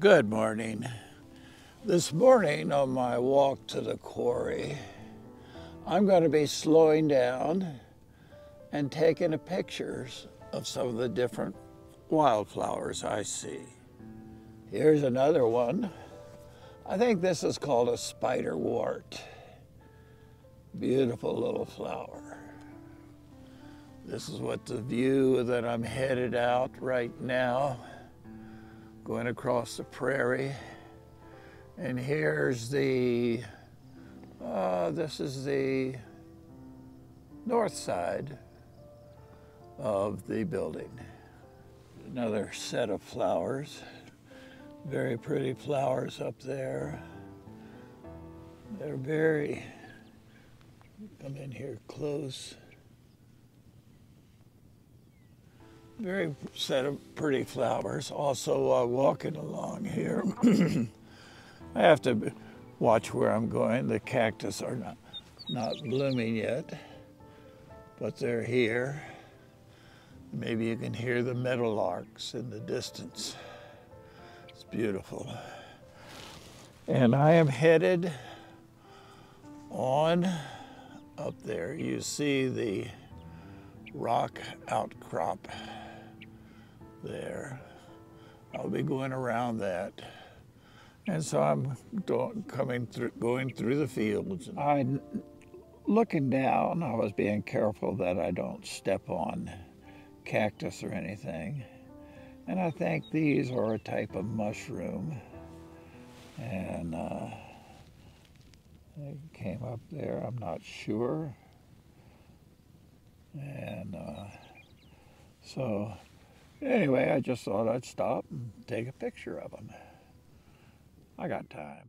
Good morning. This morning on my walk to the quarry, I'm going to be slowing down and taking pictures of some of the different wildflowers I see. Here's another one. I think this is called a spiderwort. Beautiful little flower. This is what the view that I'm headed out right now, going across the prairie. And here's the, this is the north side of the building. Another set of flowers. Very pretty flowers up there. They're very, come in here close. Very set of pretty flowers. Also walking along here, I have to watch where I'm going. The cactus are not blooming yet, but they're here. Maybe you can hear the meadowlarks in the distance. It's beautiful. And I am headed on up there. You see the rock outcrop there. I'll be going around that. And so I'm going through the fields. I'm looking down. I was being careful that I don't step on cactus or anything. And I think these are a type of mushroom. And they came up there, I'm not sure. And so anyway, I just thought I'd stop and take a picture of them. I got time.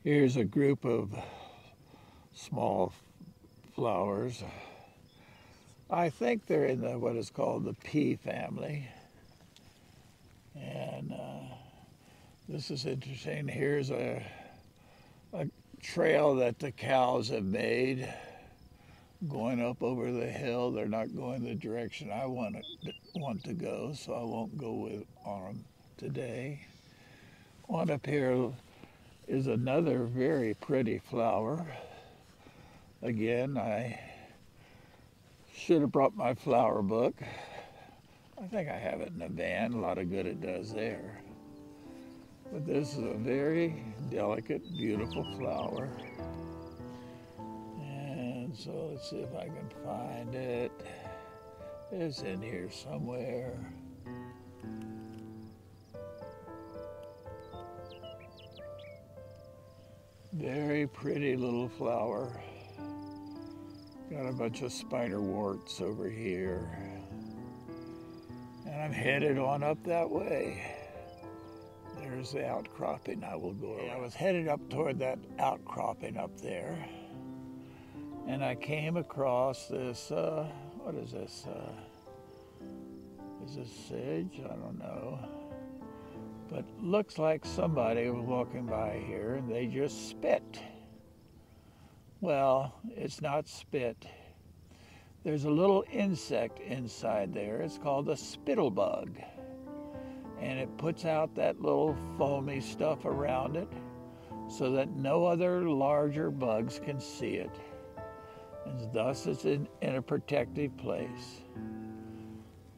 Here's a group of small flowers. I think they're in what is called the pea family. And this is interesting. Here's a trail that the cows have made going up over the hill. They're not going the direction I want to go, so I won't go on them today. On up here is another very pretty flower. Again, I should have brought my flower book. I think I have it in the van. A lot of good it does there. But this is a very delicate, beautiful flower. And so let's see if I can find it. It's in here somewhere. Very pretty little flower. Got a bunch of spiderworts over here. And I'm headed on up that way. There's the outcropping I will go around. I was headed up toward that outcropping up there. And I came across this, what is this? Is this sage? I don't know. But looks like somebody was walking by here and they just spit. Well, it's not spit. There's a little insect inside there. It's called a spittlebug. And it puts out that little foamy stuff around it so that no other larger bugs can see it. And thus it's in a protective place.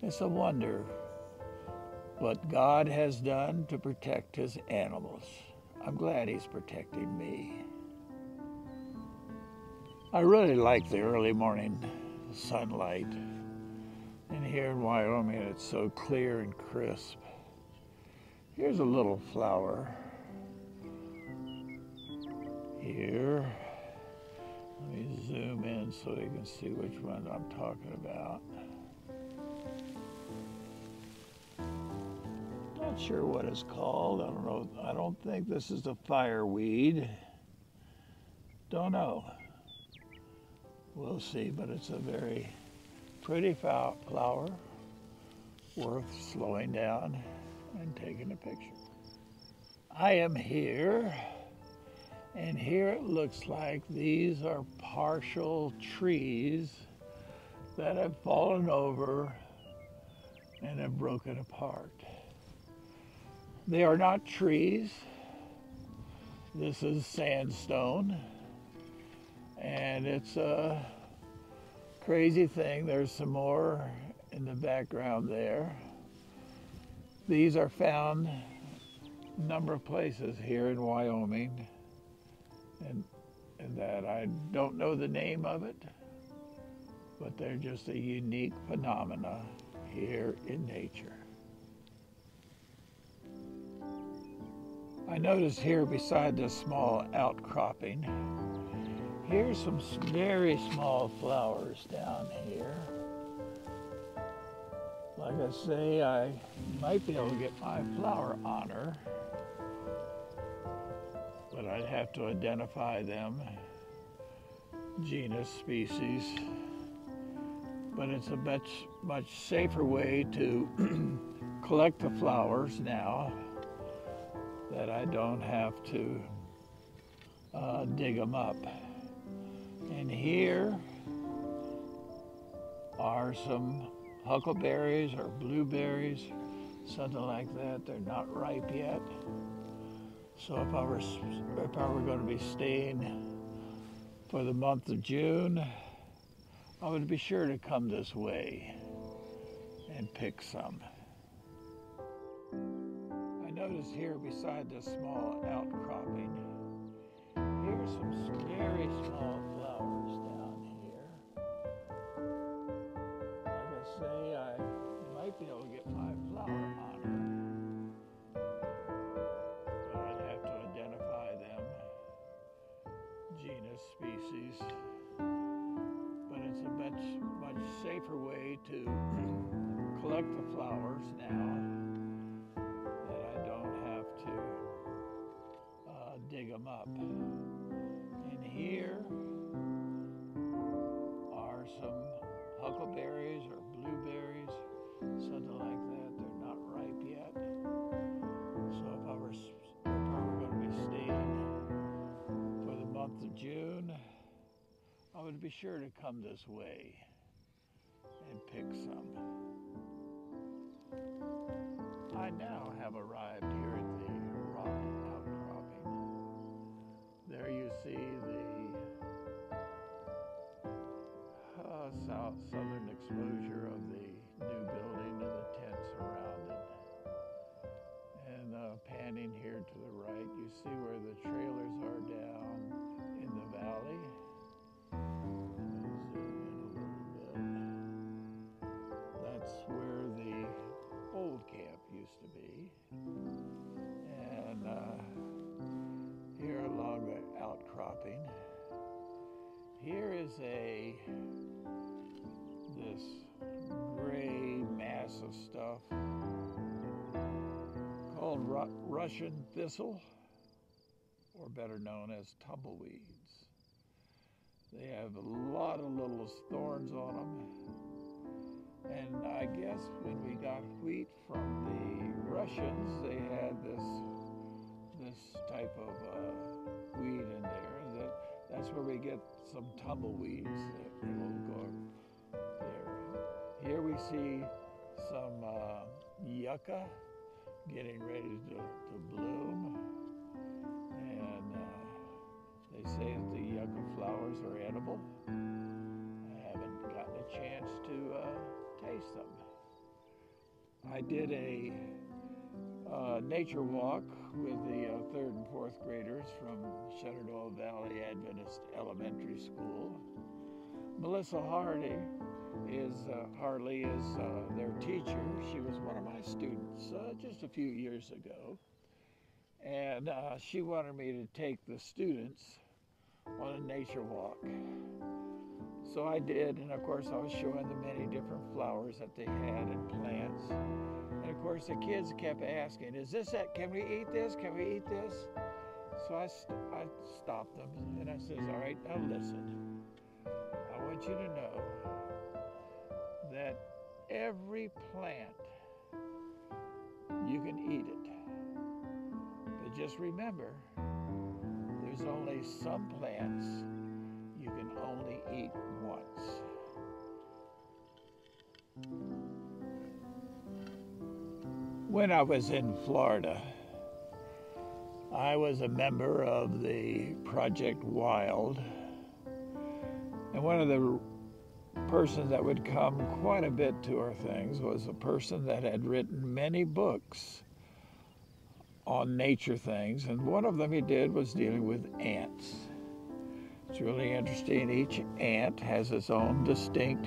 It's a wonder what God has done to protect his animals. I'm glad he's protecting me. I really like the early morning sunlight. And here in Wyoming, it's so clear and crisp. Here's a little flower. Here. Let me zoom in so you can see which one I'm talking about. Not sure what it's called. I don't know. I don't think this is the fireweed. Don't know. We'll see, but it's a very pretty flower, worth slowing down and taking a picture. I am here, and here it looks like these are partial trees that have fallen over and have broken apart. They are not trees. This is sandstone, and it's a crazy thing. There's some more in the background there. These are found a number of places here in Wyoming, and that I don't know the name of it, but they're just a unique phenomena here in nature. I noticed here beside this small outcropping, here's some very small flowers down here. Like I say, I might be able to get my flower honor, but I'd have to identify them, genus, species. But it's a much safer way to collect the flowers now that I don't have to dig them up. And here are some huckleberries or blueberries, something like that. They're not ripe yet. So if I were going to be staying for the month of June, I would be sure to come this way and pick some. I noticed here beside this small outcropping, here's some very small flowers down here. Like I say, I might be able to get my flower honor, but I'd have to identify them, genus, species. But it's a much safer way to collect the flowers now that I don't have to dig them up. And here are some huckleberries or blueberries, something like that. They're not ripe yet. So if I were going to be staying for the month of June, I would be sure to come this way and pick some. I now have arrived here at the rock outcropping. There you see the southern exposure of the new building and the tents around it. And panning here to the right, you see where the trailers are down in the valley. That's where the old camp used to be. And here along the outcropping, here is this gray mass of stuff called Russian thistle, or better known as tumbleweeds. They have a lot of little thorns on them. And I guess when we got wheat from the Russians, they had this type of weed in there. That's where we get some tumbleweeds that will go there. Here we see some yucca getting ready to bloom. And they say that the yucca flowers are edible. I haven't gotten a chance to taste them. I did a nature walk with the 3rd and 4th graders from Shenandoah Valley Adventist Elementary School. Melissa Hartley is their teacher. She was one of my students just a few years ago. And she wanted me to take the students on a nature walk. So I did, and of course I was showing them many different flowers that they had and plants. And of course the kids kept asking, is this it? Can we eat this? Can we eat this? So I stopped them and I says, all right, now listen. I want you to know that every plant, you can eat it. But just remember, there's only some plants you can only eat once. When I was in Florida, I was a member of the Project Wild, and one of the persons that would come quite a bit to our things was a person that had written many books on nature things, and one of them he did was dealing with ants. It's really interesting. Each ant has its own distinct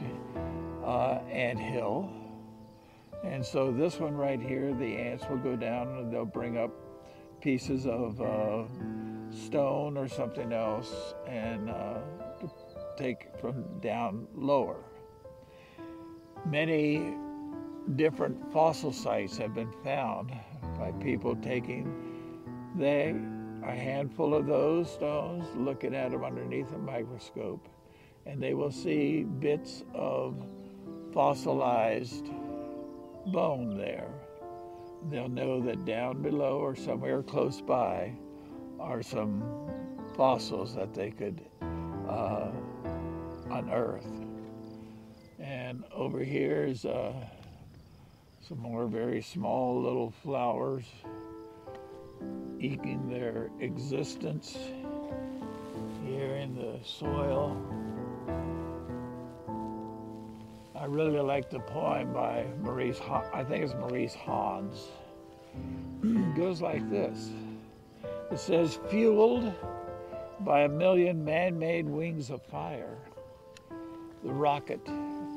ant hill. And so this one right here, the ants will go down and they'll bring up pieces of stone or something else and take from down lower. Many different fossil sites have been found by people taking a handful of those stones, looking at them underneath a microscope, and they will see bits of fossilized bone there. They'll know that down below or somewhere close by are some fossils that they could unearth. And over here is some more very small little flowers eking their existence here in the soil. I really like the poem by I think it's Maurice Hans. It goes like this. It says, fueled by a million man-made wings of fire, the rocket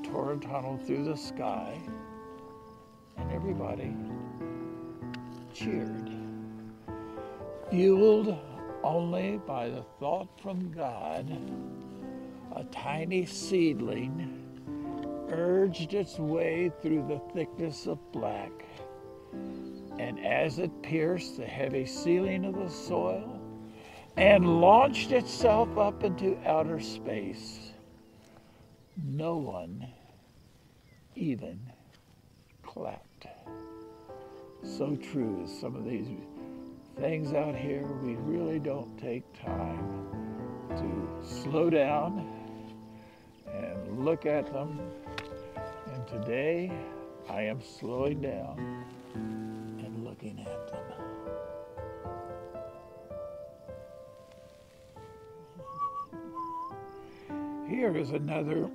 tore a tunnel through the sky, and everybody cheered. Fueled only by the thought from God, a tiny seedling urged its way through the thickness of black, and as it pierced the heavy ceiling of the soil and launched itself up into outer space, no one even clapped. So true. Some of these things out here, we really don't take time to slow down and look at them. And today, I am slowing down and looking at them. Here is another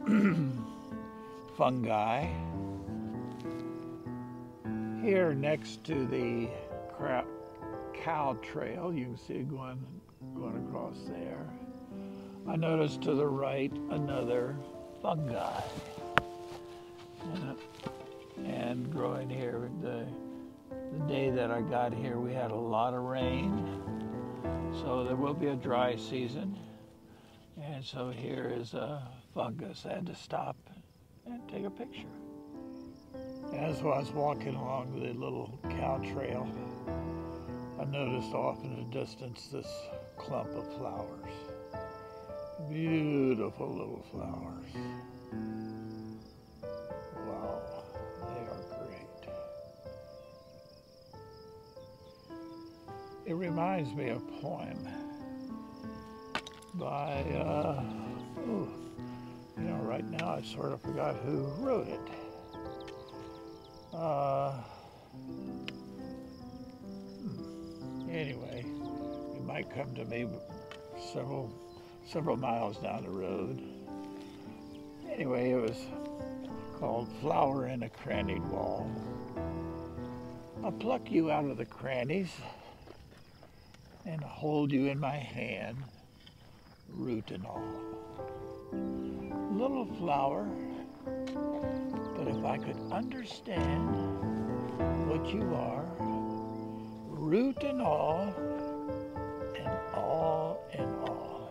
fungi. Here next to the cow trail, you can see it going across there. I noticed to the right another fungi. And growing here, the day that I got here, we had a lot of rain, so there will be a dry season. And so here is a fungus. I had to stop and take a picture. As I was walking along the little cow trail, I noticed off in the distance this clump of flowers. Beautiful little flowers. Wow, they are great. It reminds me of a poem by, right now I sort of forgot who wrote it. Anyway, it might come to me several miles down the road. Anyway, it was called Flower in a Crannied Wall. I'll pluck you out of the crannies and hold you in my hand, root and all. Little flower, but if I could understand what you are, root and all in all,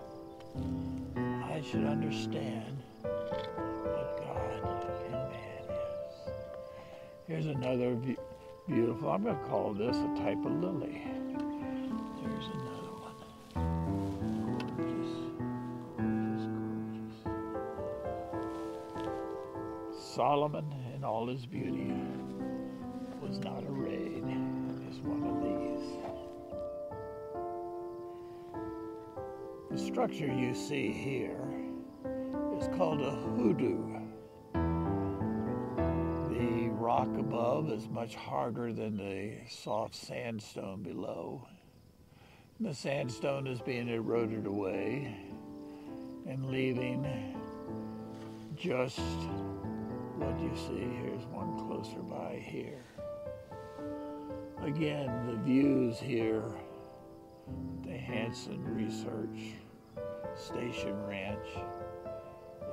I should understand what God and man is. Here's another beautiful, I'm going to call this a type of lily. There's another one. Gorgeous, gorgeous, gorgeous. Solomon in all his beauty was not arrayed as one of these. The structure you see here is called a hoodoo. The rock above is much harder than the soft sandstone below. The sandstone is being eroded away and leaving just what you see. Here's one closer by here. Again, the views here, the Hansen Research Station Ranch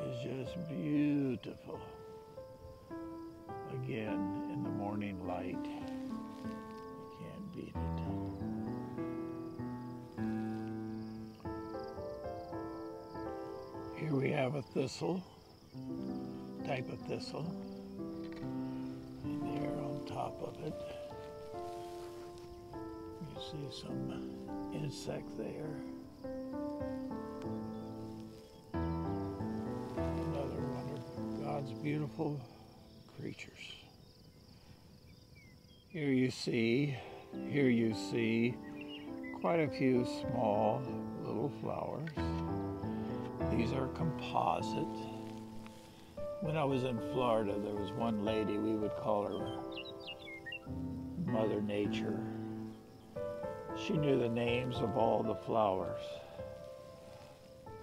is just beautiful. Again, in the morning light, you can't beat it. Here we have a thistle, type of thistle, and there on top of it, you see some insect there. Another one of God's beautiful creatures. Here you see quite a few small little flowers. These are composite. When I was in Florida, there was one lady, we would call her Mother Nature. She knew the names of all the flowers.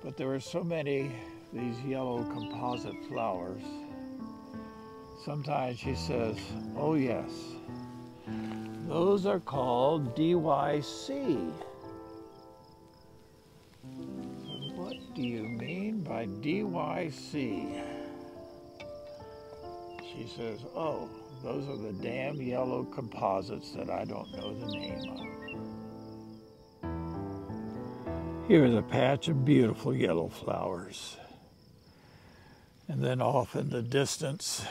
But there were so many, these yellow composite flowers. Sometimes she says, oh yes, those are called DYC. What do you mean by DYC? She says, oh, those are the damn yellow composites that I don't know the name of. Here's a patch of beautiful yellow flowers. And then off in the distance,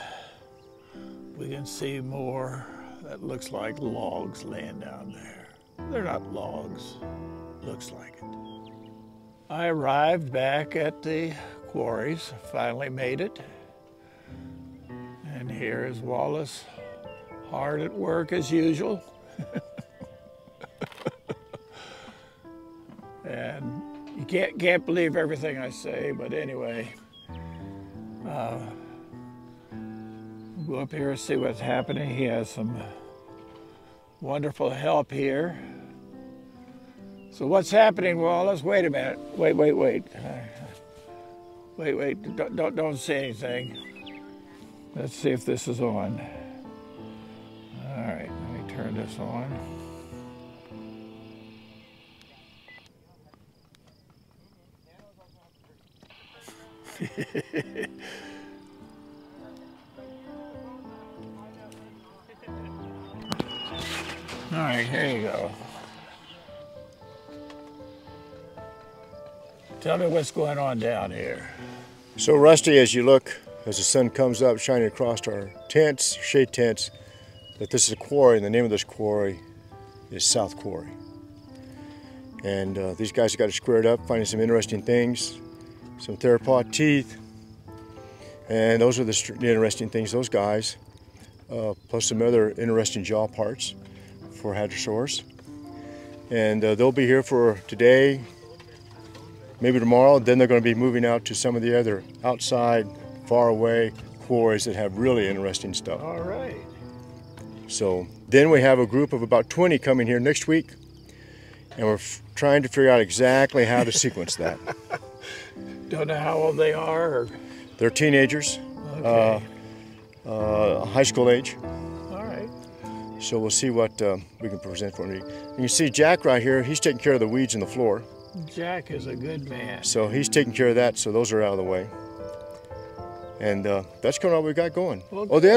we can see more that looks like logs laying down there. They're not logs, looks like it. I arrived back at the quarries, finally made it. And here is Wallace, hard at work as usual. And you can't believe everything I say, but anyway, go up here and see what's happening. He has some wonderful help here. So what's happening, Wallace? Wait a minute. Wait. Don't say anything. Let's see if this is on. All right, let me turn this on. All right, here you go. Tell me what's going on down here. So Rusty, as you look, as the sun comes up, shining across our tents, shade tents, that this is a quarry, and the name of this quarry is South Quarry. And these guys have got it squared up, finding some interesting things, some theropod teeth, and those are the interesting things, those guys, plus some other interesting jaw parts for hadrosaurs. And they'll be here for today, maybe tomorrow. Then they're going to be moving out to some of the other outside, far away quarries that have really interesting stuff. All right. So then we have a group of about 20 coming here next week, and we're trying to figure out exactly how to sequence that. Don't know how old they are? Or... They're teenagers, okay. High school age. All right. So we'll see what we can present for you. You can see Jack right here, he's taking care of the weeds in the floor. Jack is a good man. So he's taking care of that, so those are out of the way. And that's kind of what we got going. Okay. Oh, the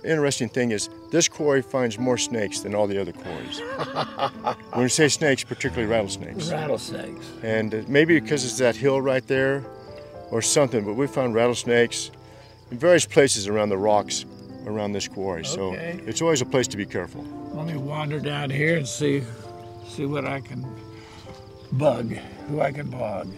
interesting thing is this quarry finds more snakes than all the other quarries. When we say snakes, particularly rattlesnakes. Rattlesnakes. And maybe because it's that hill right there or something, but we found rattlesnakes in various places around the rocks around this quarry. So it's always a place to be careful. Let me wander down here and see what I can bug, who I can bug.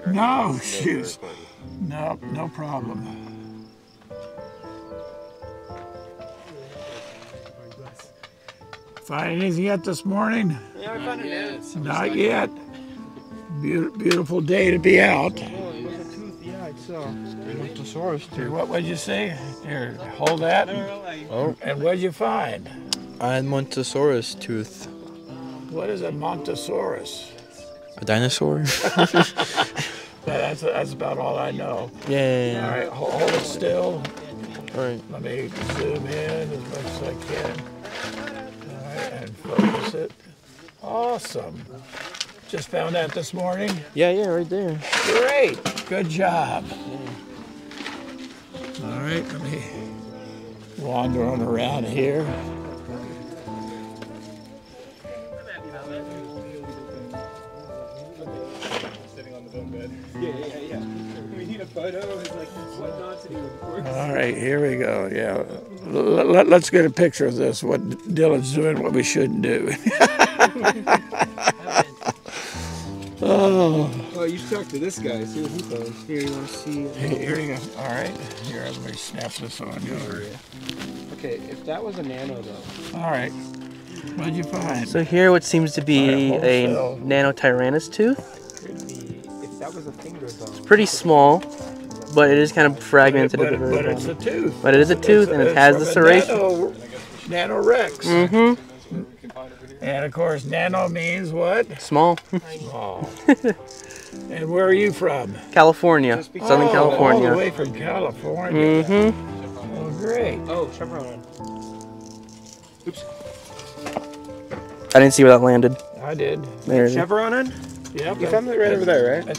No, shoot. No, no problem. Find anything yet this morning? Yeah, I found an ant. Not yet. Beautiful day to be out. Oh, it was a tooth. Yeah, I saw. Montosaurus tooth. What would you say? Here, hold that. Oh, And what'd you find? I had Montosaurus tooth. What is a Montosaurus? A dinosaur? That's about all I know. Yeah. All right, hold it still. All right. Let me zoom in as much as I can. All right, and focus it. Awesome. Just found that this morning. Yeah, right there. Great. Good job. All right, let me wander on around here. Yeah. We need a photo. It's like what not to do before. All right, here we go. Yeah, let's get a picture of this. What Dylan's doing, what we shouldn't do. Oh. Well, you should talk to this guy. See what he finds. Here, you want to see? Here you go. All right. Here, let me snap this on you. Okay, if that was a nano though. All right. What'd you find? So here what seems to be Alright, a hold still. Nanotyrannus tooth. Could be if that was a finger though. Pretty small, but it is kind of fragmented at the very But it's bottom. a tooth. But it is a tooth and it has the from a serration. Nanorex. Mm-hmm. And of course, nano means what? Small. Small. And where are you from? California. Southern All the California. way from California. Mm-hmm. Oh, great. Oh, chevron. Oops. I didn't see where that landed. I did. There it is. Chevron on? Yep. You found it right over there, right?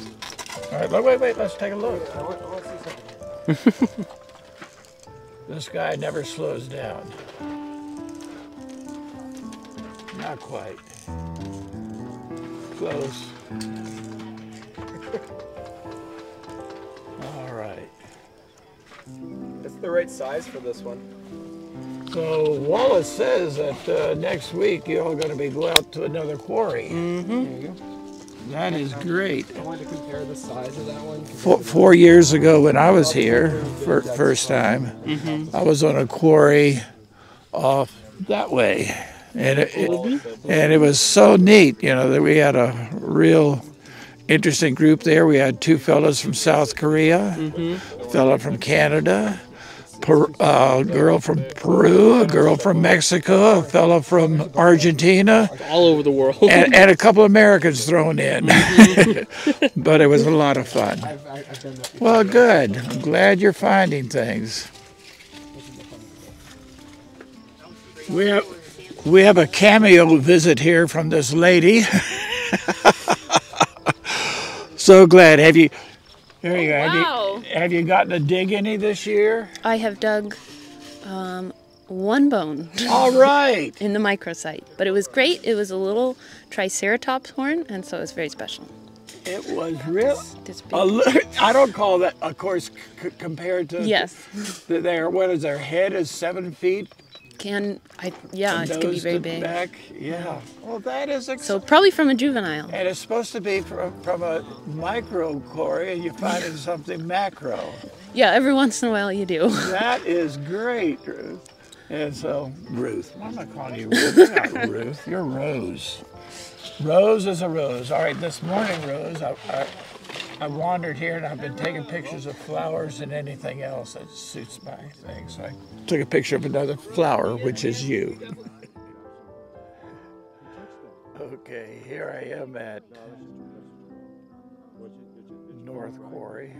All right, wait. Let's take a look. I want to see something. This guy never slows down. Not quite. Close. All right. That's the right size for this one. So Wallace says that next week you're all going to be go out to another quarry. Mm-hmm. There you go. That is great. I wanted to compare the size of that one. 4 years ago when I was here for first time, I was on a quarry off that way. And it was so neat, you know, that we had a real interesting group there. We had 2 fellows from South Korea, a fellow from Canada, a girl from Peru, a girl from Mexico, a fellow from Argentina, All over the world. and a couple Americans thrown in. But it was a lot of fun. I've done that. Well, good. I'm glad you're finding things. We have a cameo visit here from this lady. So glad. Have you? Here you go. Wow. Have you gotten to dig any this year? I have dug one bone All right. in the microsite, but it was great. It was a little triceratops horn, and so it was very special. It was real. This big. I don't call that, of course, compared to Yes. what is their head is 7 feet. It can be very big. Back. Yeah. Well, that is So exciting. probably from a juvenile. And it's supposed to be from a micro quarry, and you find it something macro. Yeah, every once in a while you do. That is great, Ruth. And so, Ruth, why am I calling you Ruth? You're not Ruth, you're Rose. Rose is a rose. All right, this morning, Rose, I wandered here and I've been taking pictures of flowers and anything else that suits my thing. So I took a picture of another flower, which is you. Okay, here I am at North Quarry,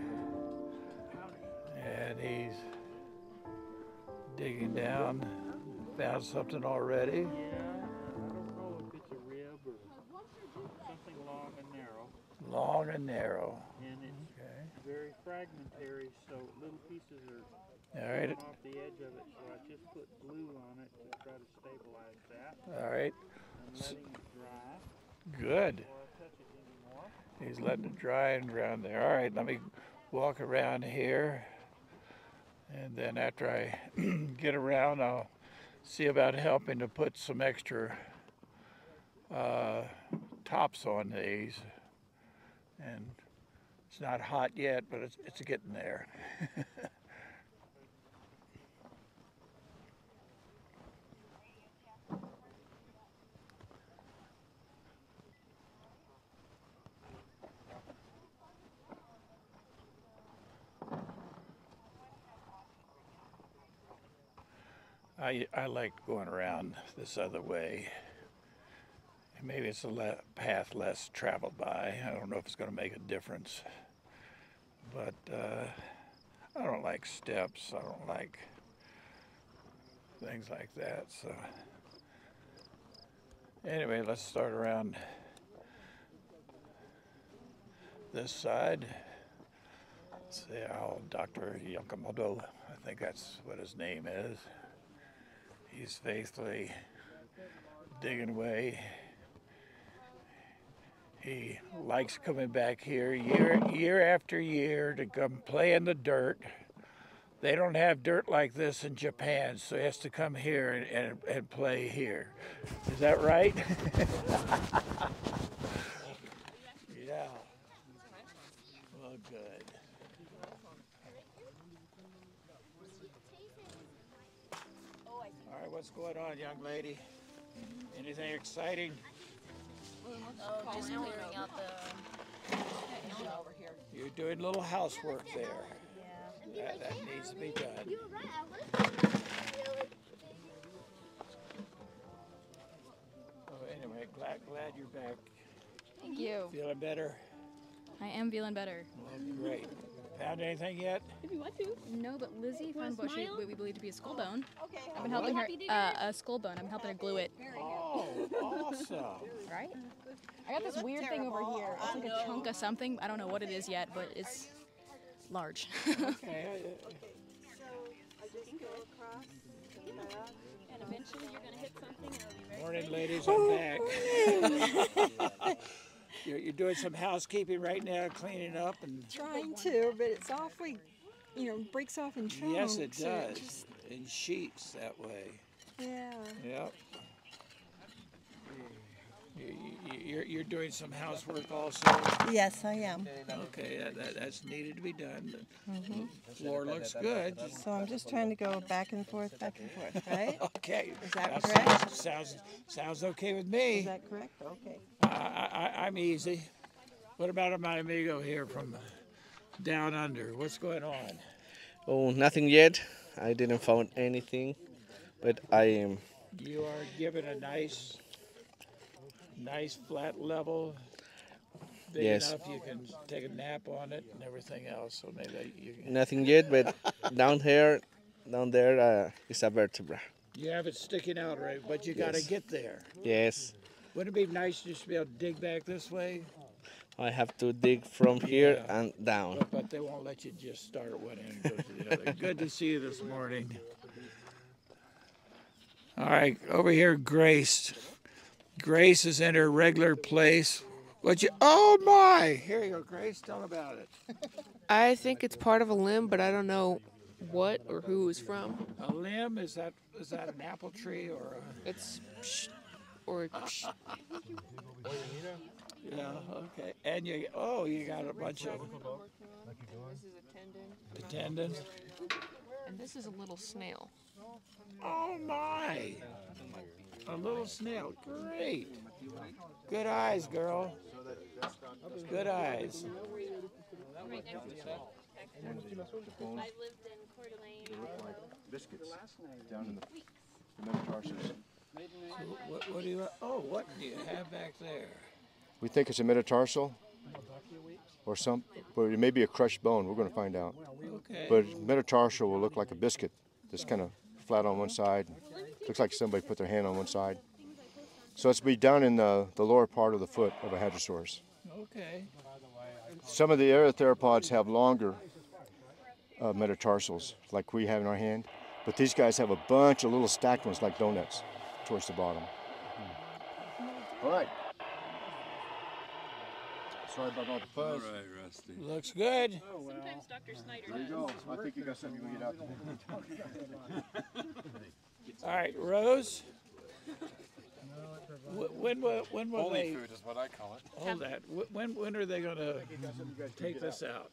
and he's digging down. Found something already. Yeah, I don't know if it's a rib or something long and narrow. Long and narrow. And it's very fragmentary, so little pieces are All right. off the edge of it. So I just put glue on it to try to stabilize that. All right. I'm letting it dry Good. before I touch it anymore. He's letting it dry and around there. All right, let me walk around here. And then after I get around, I'll see about helping to put some extra tops on these and It's not hot yet, but it's getting there. I like going around this other way. Maybe it's a path less traveled by. I don't know if it's going to make a difference. But I don't like steps. I don't like things like that. So anyway, let's start around this side. See how Dr. Yakamoto, I think that's what his name is. He's faithfully digging away. He likes coming back here year after year to come play in the dirt. They don't have dirt like this in Japan, so he has to come here and play here. Is that right? Yeah. Well, good. All right, what's going on, young lady? Anything exciting? Oh, just clearing out the over here. You're doing a little housework there. Yeah. That needs to be done. Oh, anyway, glad you're back. Thank you. Feeling better? I am feeling better. Well, great. Found anything yet? If you want to. No, but Lizzie found what we believe to be a skull bone. Okay. I've been helping her, a skull bone. I'm helping her glue it. Oh, awesome. Right? I got this weird thing over here. It's like a chunk of something. I don't know what it is yet, but it's large. Okay. So I just go across And eventually you're going to hit something and it'll be very Morning, ladies. I'm back. You're doing some housekeeping right now, cleaning up and. trying to, but it's awfully, breaks off in chunks. Yes, it so does. In sheets that way. Yeah. Yep. You're doing some housework also. Yes, I am. Okay, that's needed to be done. Floor looks good. So I'm just trying to go back and forth, right? Okay. Is that correct? Sounds okay with me. Is that correct? Okay. I'm easy. What about my amigo here from down under? What's going on? Oh, nothing yet. I didn't find anything, but I am. You are given a nice flat level. Big Yes. enough you can take a nap on it and everything else. So maybe you can. Nothing yet, but down there is a vertebra. You have it sticking out, right? But you got to Yes. get there. Yes. Wouldn't it be nice just to be able to dig back this way? I have to dig from here Yeah. and down. But they won't let you just start at one end and go to the other. Good to see you this morning. All right, over here, Grace. Grace is in her regular place. Oh my! Here you go, Grace. Tell about it. I think it's part of a limb, but I don't know what or who it's from. A limb? Is that an apple tree or a? It's or Yeah. Okay. And you got a bunch of this is a tendon, tendons. and this is a little snail. Oh my! A little snail. Great. Good eyes, girl. Good eyes. I lived in Coeur d'Alene. Biscuits down in the metatarsus. What do you? Oh, what do you have back there? We think it's a metatarsal or but it may be a crushed bone. We're going to find out. Okay. But metatarsal will look like a biscuit that's kind of flat on one side. Looks like somebody put their hand on one side. So it's be down in the lower part of the foot of a hadrosaurus. Okay. Some of the aerotheropods have longer metatarsals, like we have in our hand, but these guys have a bunch of little stacked ones like donuts towards the bottom. All right. Sorry about all the fuzz. All right, Rusty. Looks good. Sometimes Dr. Snyder There you does. go. I think you got something you can get out. All right, Rose. When will Holy they? food is what I call it. Hold that. When are they going to take this out?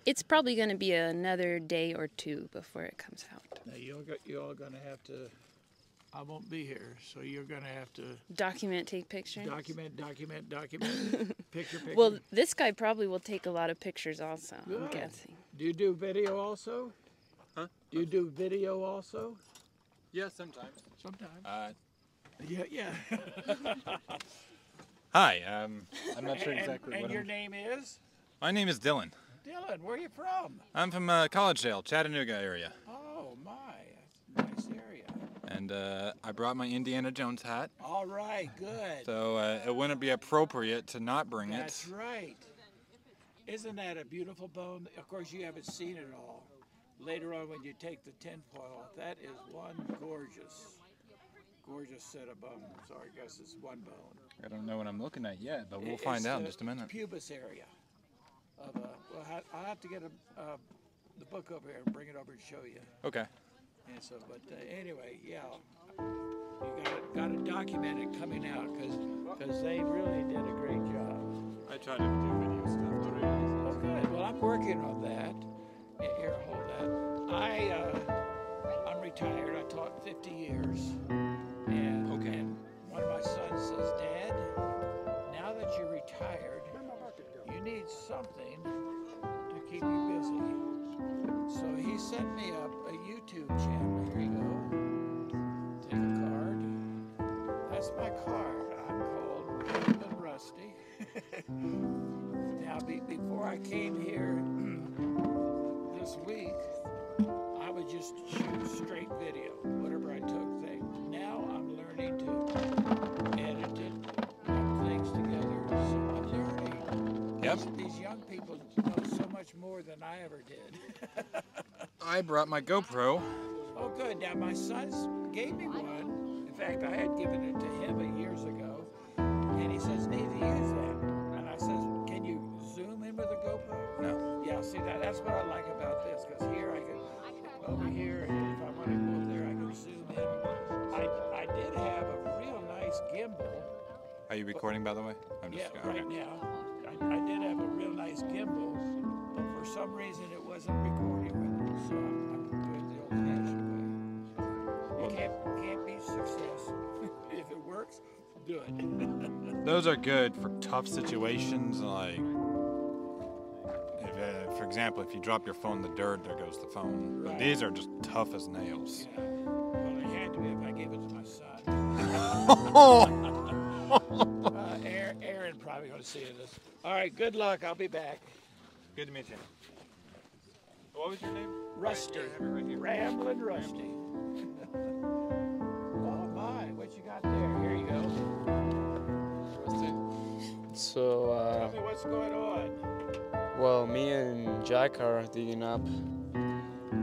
It's probably going to be another day or two before it comes out. Now you're all going to have to. I won't be here, so you're going to have to Document, take pictures. document. Picture. Well, this guy probably will take a lot of pictures also, I'm Good. guessing. Do you do video also? Huh? Do you do video also? Yeah, sometimes. Sometimes. Yeah. Hi, I'm not sure exactly And what your I'm... name is? My name is Dylan. Dylan, where are you from? I'm from Collegedale, Chattanooga area. Oh my, that's a nice area. And I brought my Indiana Jones hat. All right, good. So it wouldn't be appropriate to not bring it. That's right. Isn't that a beautiful bone? Of course, you haven't seen it all. Later on, when you take the tinfoil off, that is one gorgeous set of bones. Or I guess it's one bone. I don't know what I'm looking at yet, but we'll find out in just a minute. Pubis area. Well, I'll have to get the book over here and bring it over and show you. Okay. And so, but anyway, yeah, you got to document it coming out because they really did a great job. I try to do video stuff too. Oh, good. Well, I'm working on that. Here, hold that. I'm retired. I taught 50 years. And, Okay. and one of my sons says, Dad, now that you're retired, you need something to keep you busy. So he sent me up a YouTube channel. Here you go. Take a card. That's my card. I'm called Rambling Rusty. Now, before I came here this week, I would just shoot straight video, whatever I took thing. Now I'm learning to edit it, put things together. So I'm learning. Yep. These young people know so much more than I ever did. I brought my GoPro. Oh, good. Now, my sons gave me one. In fact, I had given it to him years ago. And he says, need to use that. And I says, can you zoom in with a GoPro? No. Yeah, see, that's what I like about this. Because here I can, over here, and if I want to go over there, I can zoom in. I did have a real nice gimbal. Are you recording, by the way? I'm Yeah, okay. right now. I did have a real nice gimbal, but for some reason it wasn't recording with it. So I'm doing the old-fashioned way. You can't beat success. If it works, do it. Those are good for tough situations, like, if, for example, if you drop your phone in the dirt, there goes the phone. But Right. these are just tough as nails. Yeah. Well, it had to be if I gave it to my son. Aaron probably going to see this. All right, good luck. I'll be back. Good to meet you. What was your name? Rusty. Rambling Rusty. Oh, my. What you got there? Here you go. So, Tell me what's going on. well, me and Jack are digging up.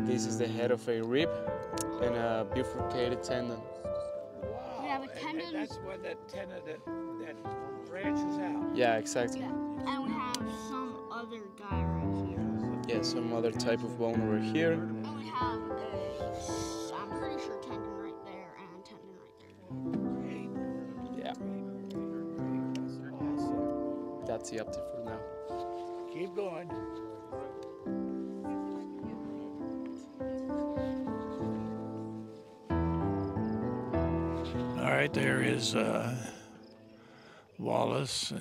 This is the head of a rib and a bifurcated tendon. Wow. We have a And tendon. that's what that tendon that branches out. Yeah, exactly. Yeah. And we have some other guy right here. Yeah, some other type of bone over here. And we have I'm pretty sure tendon right there and tendon right there. Yeah, That's awesome. that's the update for now. Keep going. All right, there is Wallace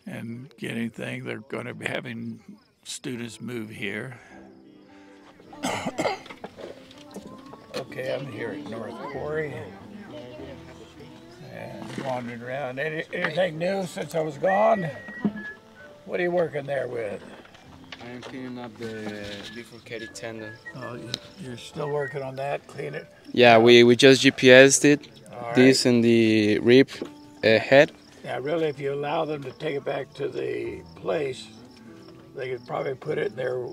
and getting things. They're going to be having students move here. Okay, I'm here at North Quarry and wandering around. Anything new since I was gone? What are you working there with? I am cleaning up the bifurcated tendon. Oh, you're still working on that? Clean it? Yeah, we just GPSed it. All This and the rib head. Now, really, if you allow them to take it back to the place, they could probably put it in their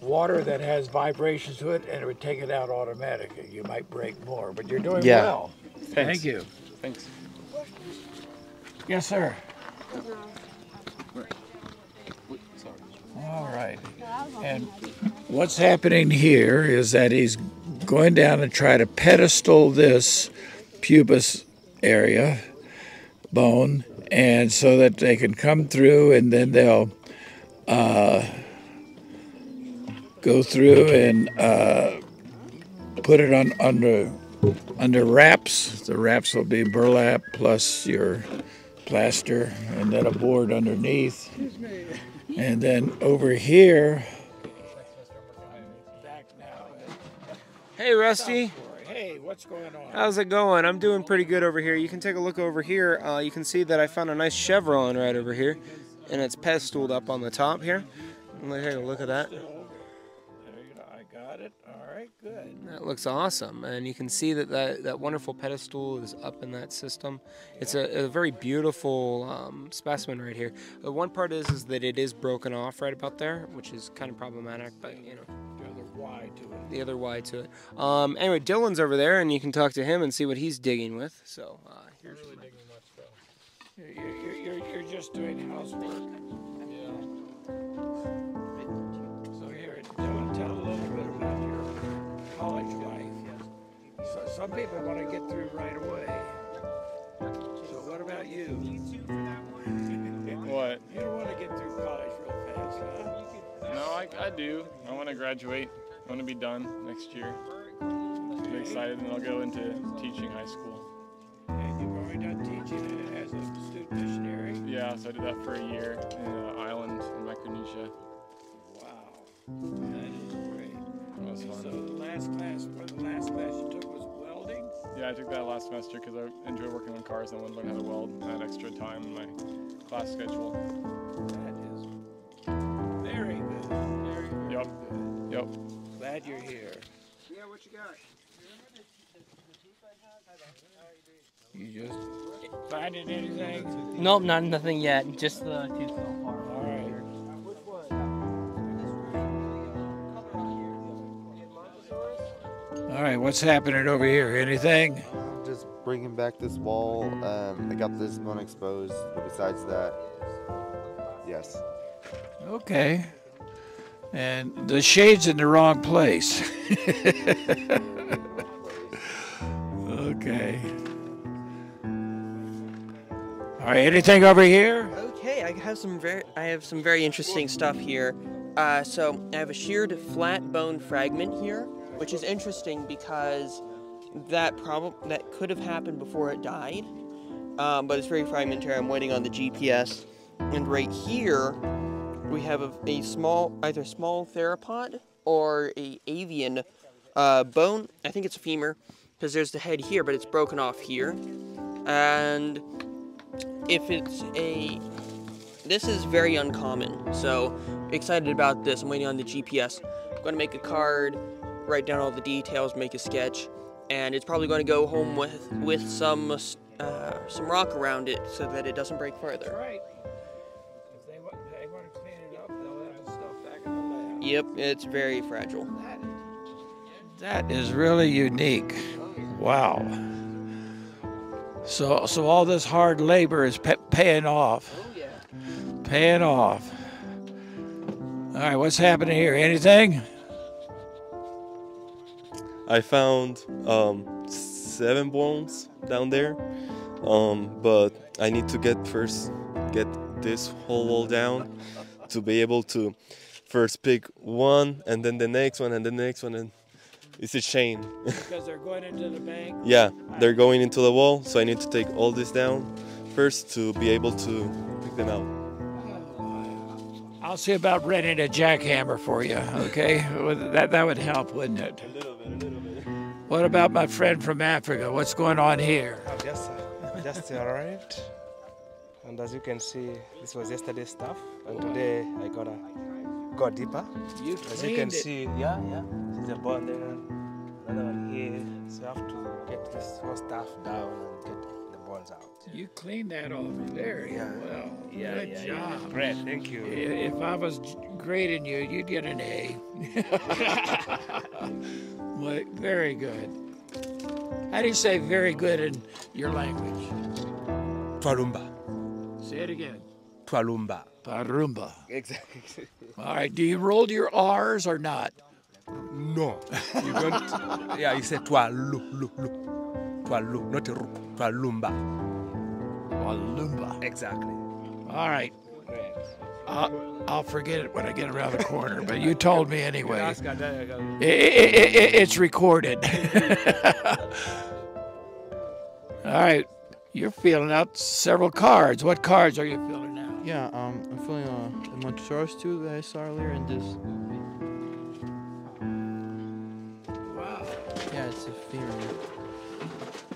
water that has vibrations to it, and it would take it out automatically. You might break more, but you're doing Yeah. well. Thanks. Thank you. Thanks. Yes, sir. All right. And what's happening here is that he's going down and try to pedestal this pubis area bone, and so that they can come through, and then they'll go through and put it on under wraps. The wraps will be burlap plus your plaster, and then a board underneath. And then over here. Hey, Rusty. Hey, what's going on? How's it going? I'm doing pretty good over here. You can take a look over here. You can see that I found a nice chevron right over here, and it's pedestaled up on the top here. Take a look at that. There you go. I got it. All right, good. That looks awesome, and you can see that wonderful pedestal is up in that system. It's a very beautiful specimen right here. The one part is that it is broken off right about there, which is kind of problematic, but you know. The other Y to it. Anyway, Dylan's over there, and you can talk to him and see what he's digging with. So here's really digging much, though. You're just doing housework. Yeah. So here, Dylan, tell a little bit about your college life. So some people want to get through right away. So what about you? What? You don't want to get through college real fast, huh? No, I do. I want to graduate. I want to be done next year. I'm excited, and I'll go into teaching high school. And you've already done teaching as a student missionary? Yeah, so I did that for a year in an island in Micronesia. Wow, that is great. That was fun. So the last class you took was welding? Yeah, I took that last semester because I enjoy working on cars and I wanted to learn how to weld. I had extra time in my class schedule. That is very good. Very, very Yep. good. Yep. Glad you're here. Yeah, what you got? You just finding anything? Nope, nothing yet. Just the two so far. All right. All right, what's happening over here? Anything? Just bringing back this wall. I got this one exposed, but besides that, yes. Okay. And the shade's in the wrong place. Okay. All right, anything over here? Okay, I have some very interesting stuff here. So I have a sheared flat bone fragment here, which is interesting because that could have happened before it died. But it's very fragmentary. I'm waiting on the GPS. And right here, we have either a small theropod or a avian bone. I think it's a femur because there's the head here, but it's broken off here. And if this is very uncommon. So excited about this. I'm waiting on the GPS. I'm going to make a card, write down all the details, make a sketch, and it's probably going to go home with some rock around it so that it doesn't break further. That's right. If they want to clean it up, they'll have the stuff back in the lab. Yep, it's very fragile. That is really unique. Wow. So all this hard labor is paying off. Oh yeah. Paying off. All right, what's happening here? Anything? I found 7 bones down there, but I need to get this whole wall down to be able to first pick one and then the next one and then the next one, and it's a chain. Because they're going into the bank? Yeah, they're going into the wall, so I need to take all this down first to be able to pick them out. I'll see about renting a jackhammer for you, okay? That would help, wouldn't it? A little bit. What about my friend from Africa? What's going on here? Just arrived, and as you can see, this was yesterday's stuff, and today I go deeper. As you can see, yeah, there's a bone there, another one here. So I have to get this whole stuff down and get the bones out. You cleaned that off very well. Good job. Yeah. Great, thank you. If I was grading you, you'd get an A. Well, very good. How do you say very good in your language? Twalumba. Say it again. Twalumba. Twalumba. Exactly. All right, do you roll your R's or not? No, you don't. Yeah, you say twalu, lu, lu. Twalu, not ru. Twalumba. Walumba. Exactly. All right. I'll forget it when I get around the corner, but you told me anyway. It's recorded. All right. You're filling out several cards. What cards are you filling out? Yeah, I'm filling a Montosaurus tooth that I saw earlier and this. Wow. Yeah, it's a femur.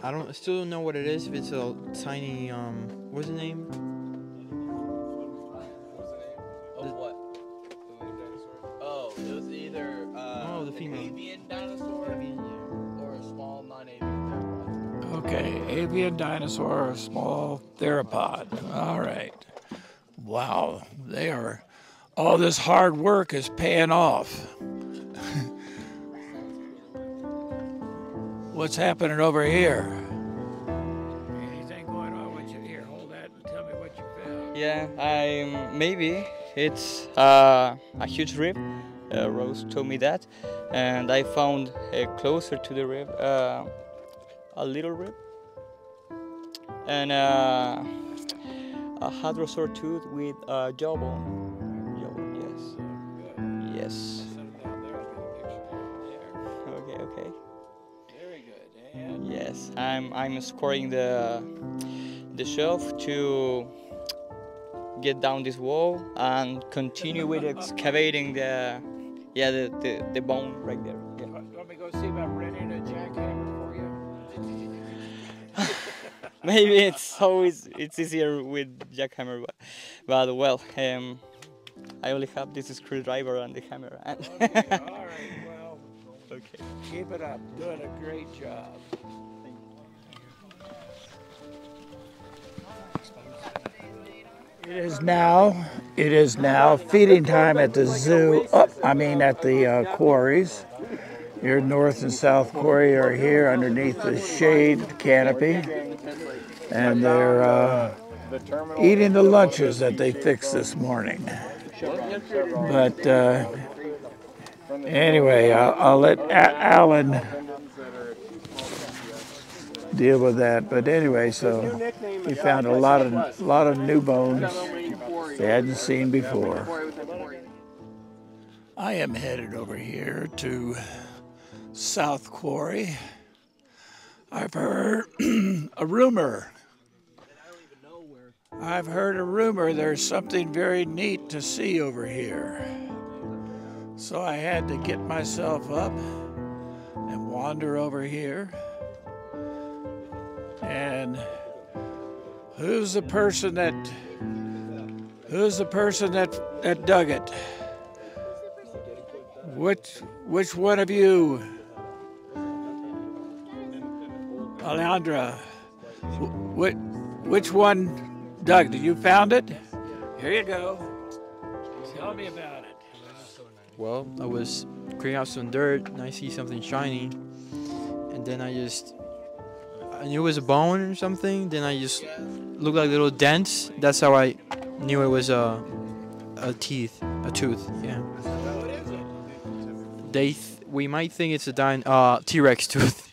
I still don't know what it is. If it's a tiny what's the name? Of what? Oh, it was either the female. avian dinosaur or a small non-avian theropod. Okay, avian dinosaur or small theropod. All right. Wow, all this hard work is paying off. What's happening over here? Anything going on with you here? Hold that and tell me what you found. Yeah, maybe it's a huge rib. Rose told me that, and I found closer to the rib a little rib and a hadrosaur tooth with a jawbone. Yes. Okay. Very good. And Yes, I'm scoring the shelf to get down this wall and continue with excavating the bone right there. Yeah. want me to go see about renting a jackhammer for you? Maybe it's easier with jackhammer, but well, I only have this screwdriver and the hammer. Okay, all right, well, okay. Keep it up. Doing a great job. It is now feeding time at the zoo. At the quarries. Your North and South Quarry are here underneath the shade canopy, and they're eating the lunches that they fixed this morning. But anyway, I'll let Alan deal with that. But anyway, so we found a lot of new bones they hadn't seen before. I am headed over here to South Quarry. I've heard a rumor. There's something very neat to see over here. So I had to get myself up and wander over here. And who's the person that dug it? Which one of you, Alejandra, which one dug? Did you found it? Here you go. Tell me about it. Well, I was clearing out some dirt and I see something shiny, and then I knew it was a bone or something. Then I just looked like little dents. That's how I knew it was a tooth. Yeah. We might think it's a T-Rex tooth.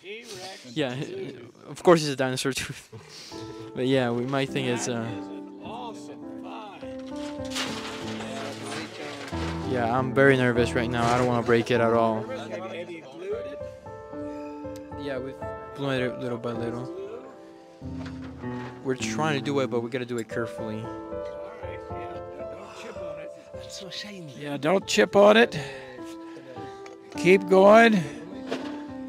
Yeah, of course it's a dinosaur tooth. But yeah, we might think it's Yeah, I'm very nervous right now. I don't want to break it at all. Yeah, we've blown it little by little. We're trying to do it, but we gotta do it carefully. It's so shiny. Yeah, don't chip on it. Keep going.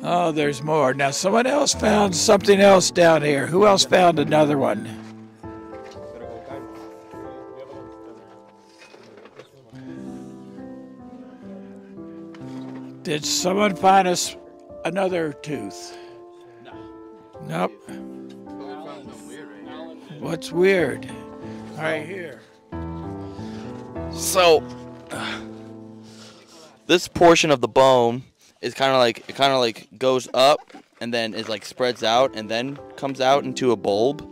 Oh, there's more. Now, someone else found something else down here. Who else found another one? Did someone find us another tooth? Nope. What's weird? All right, here. So, this portion of the bone is kind of like goes up and then is like spreads out and then comes out into a bulb,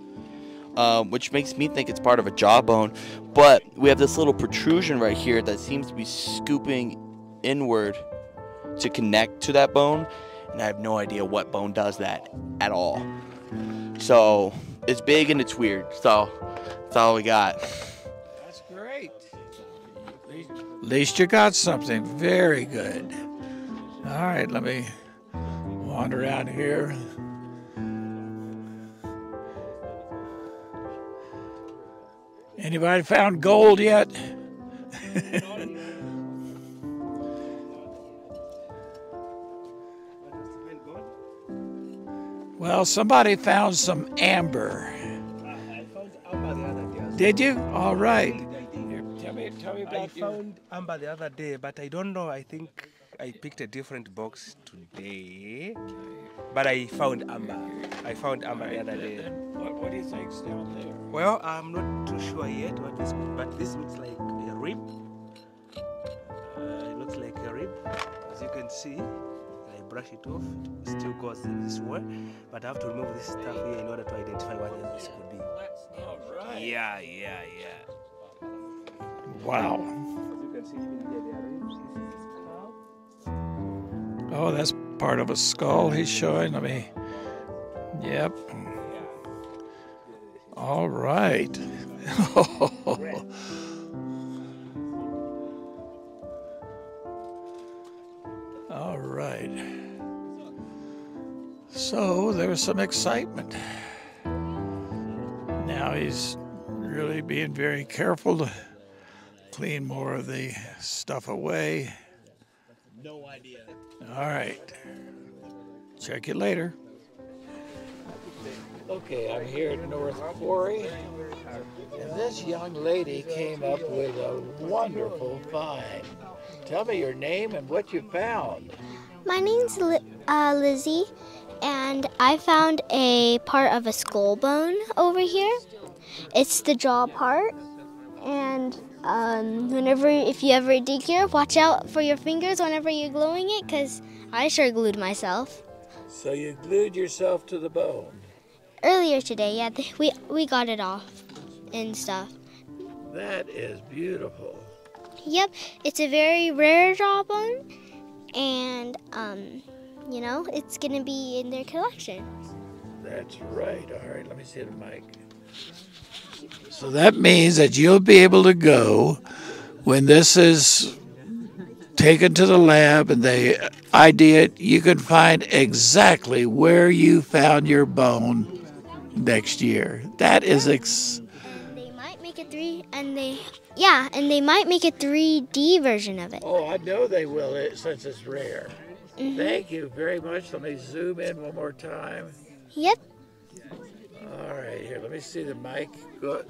which makes me think it's part of a jawbone. But we have this little protrusion right here that seems to be scooping inward to connect to that bone, and I have no idea what bone does that at all. So it's big and it's weird. So that's all we got. That's great. At least you got something. Very good. All right, let me wander out here. Anybody found gold yet? Well, somebody found some amber. I found amber the other day. Did you? All right. Tell me about I found amber the other day, but I don't know. I think I picked a different box today. But I found amber. I found amber the other day. What do you think's down there? Well, I'm not too sure yet what this, but this looks like a rib. It looks like a rib, as you can see. I brush it off. It still goes this way, but I have to remove this stuff here in order to identify what this could be. All right. Yeah. Wow. As you can see, even here there are ribs. This is skull. Oh, that's part of a skull he's showing. Let me. Yep. All right. All right. So there was some excitement. Now he's really being very careful to clean more of the stuff away. No idea. All right. Check you later. Okay, I'm here at North Quarry, and this young lady came up with a wonderful find. Tell me your name and what you found. My name's Lizzie, and I found a part of a skull bone over here. It's the jaw part, and if you ever dig here, watch out for your fingers whenever you're gluing it, because I sure glued myself. So you glued yourself to the bone? Earlier today, yeah, we got it off and stuff. That is beautiful. Yep, it's a very rare jawbone, and you know, it's gonna be in their collection. That's right. All right, let me see the mic. So that means that you'll be able to go when this is taken to the lab and they ID it, you can find exactly where you found your bone next year. That is they might make a they might make a 3D version of it. Oh, I know they will, since it's rare. Mm-hmm. Thank you very much. Let me zoom in one more time. Yep. All right, here, let me see the mic. Go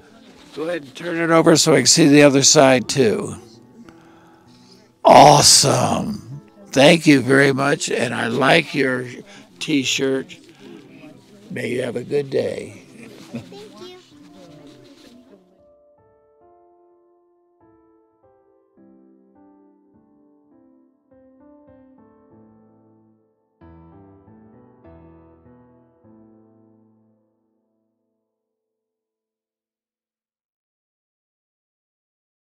ahead and turn it over so I can see the other side too. Awesome. Thank you very much, and I like your t-shirt. May you have a good day.